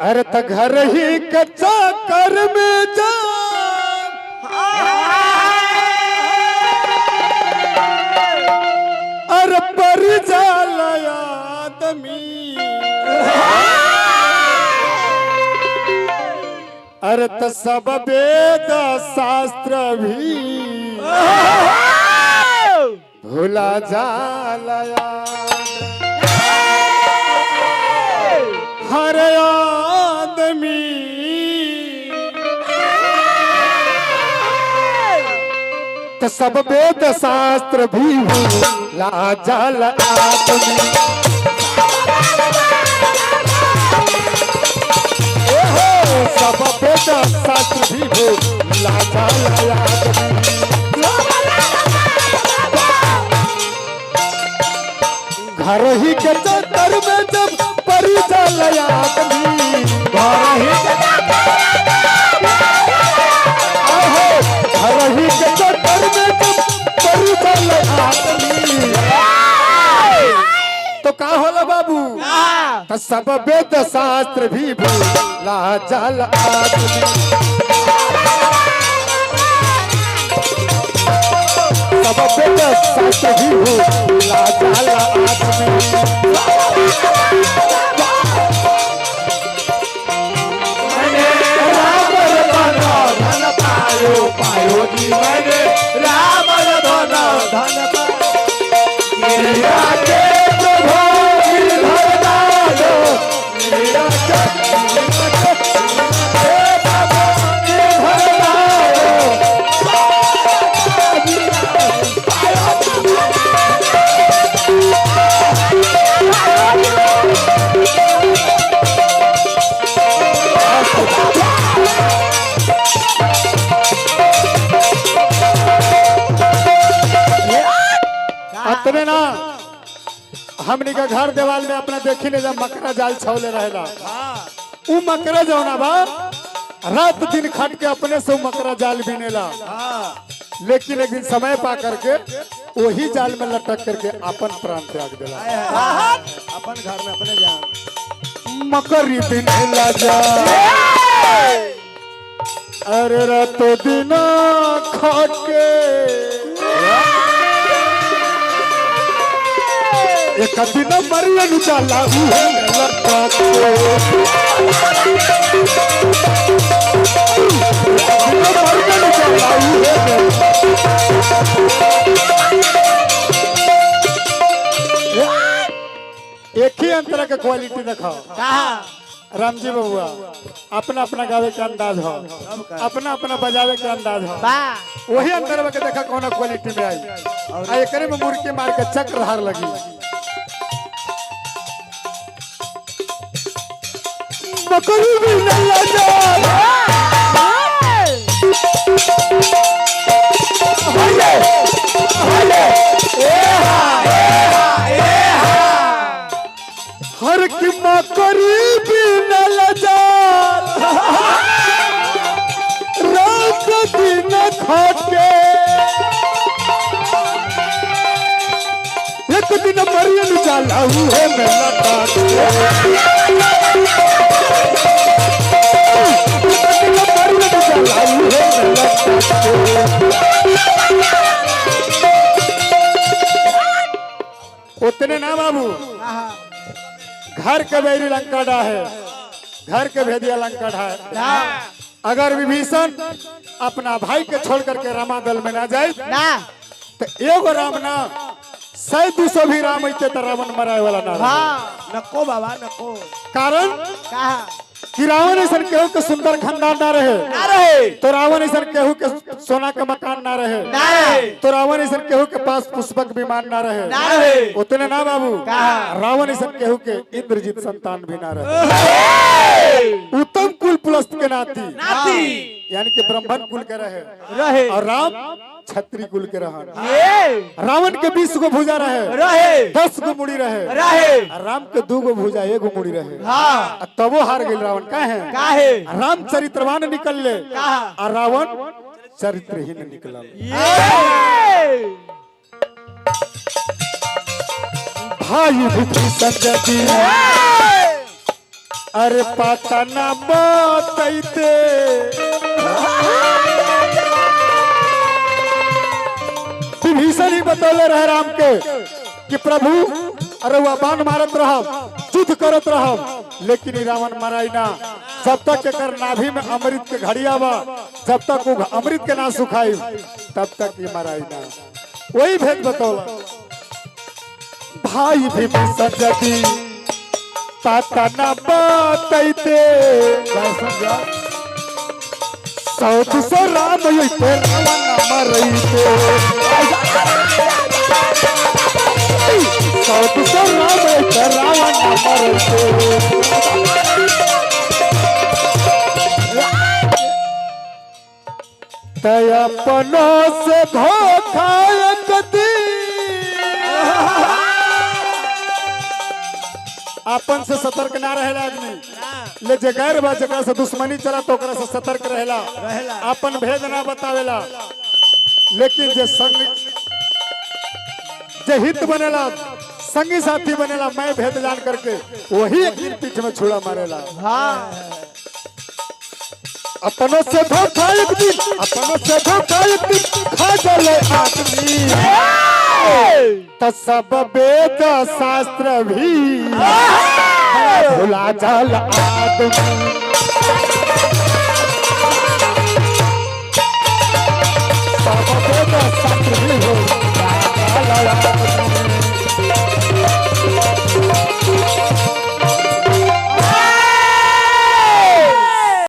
अरे त घर ही कच्चा कर में जा अरे पर जाला आदमी अरे त सब वेद शास्त्र भी भूला जाला हर आदमी तो सब वेद शास्त्र भी भूला जाला आदमी सब वेद शास्त्र भी भूला जाला आदमी घर ही के चक्कर में जब परी जाला आदमी घर ही के चक्कर में जब परी जाला आदमी तो का होला बाबू तो सब वेद शास्त्र भी भूला जाला आदमी सब वेद शास्त्र भी भूला जाला आदमी पायो जी मैंने राम धन धन अतने ना हमनी का घर देवाल में अपना देखी ने जब मकरा जाल छौले रहेला उ मकरा जौना बा रात दिन खट के अपने से मकरा जाल बिनेला लेकिन एक दिन समय पा करके वही जाल में लटक करके अपन प्राण त्याग देला अपन घर में अपने जान मकरी बिनेला जा अरे रातों दिन खट के एक दिन मरियन जाला हुए लटक मरियन जाला हुए एक ही अंतर का क्वालिटी दिखाओ राम जी बबुआ अपना अपना गावे के अंदाज हो अपना अपना बजावे के अंदाज हो वही अंतर के देखा कौन क्वालिटी में आई एक में मुर्गी मार के चक्रधार लगी मकरू भी नहीं जा हर की मकरी भी नहीं जा रात दिन खट के एक दिन मरियन जाला हुए में लटक उतने ना बाबू घर के बेरी लंका है घर के भेदिया लंका है अगर विभीषण अपना भाई के छोड़ करके रामादल में ना जाए तो एगो राम ना 100-200 भी राम ऐसे तो रावण मराए वाला ना नको बाबा नको कारण कि रावण ऐसा केहू के सुंदर खानदान ना रहे तो रावण ऐसा केहू के सोना का मकान ना रहे तो रावण ऐसा केहू के पास पुष्पक विमान ना रहे उतने ना बाबू रावण ऐसा केहू के इंद्रजीत संतान भी ना रहे उत्तम कुल पुलस्त के नाती यानी कि ब्राह्मण कुल के रहे और राम छत्री कुल के रहा रावण के 20 गो भुजा रहे 10 गो मुड़ी रहे राम के 2 गो भुजा 1 गो मुड़ी रहे तबो हार गए रावण काहे राम चरित्रवान निकल ले और रावण चरित्रहीन निकला भाई विभीषण जी अरे पता न बताइते विभीषण ही बतौले रहे राम के कि प्रभु अरे वह बाण मारत रहब युद्ध करत रहब लेकिन ई रावण मराई ना। जब तक एकर नाभि में अमृत के घड़िया बा जब तक वो अमृत के ना सुखाई तब तक ये मराई ना। वही भेद बतौला भाई विभीषण यदि पता न बताइते सौत से राम यते रावण न मरइते सौत से राम यते रावण न मरइते। तय अपनों से धोखा कदी अपन से सतर्क ना रहेला आदमी ले जे गैर बा जकरा से दुश्मनी चला तो ओकरा से सतर्क रहेला अपन भेद ना बतावेला। लेकिन जे संग जे हित बनेला संगी साथी बनेला मैं भेद जान करके वही एक पीठ में छुड़ा मारेला। अपनों से धोखा एक दिन अपनों से धोखा एक दिन खा जाले आदमी तो सब वेद शास्त्र भी भुला जाल आदमी।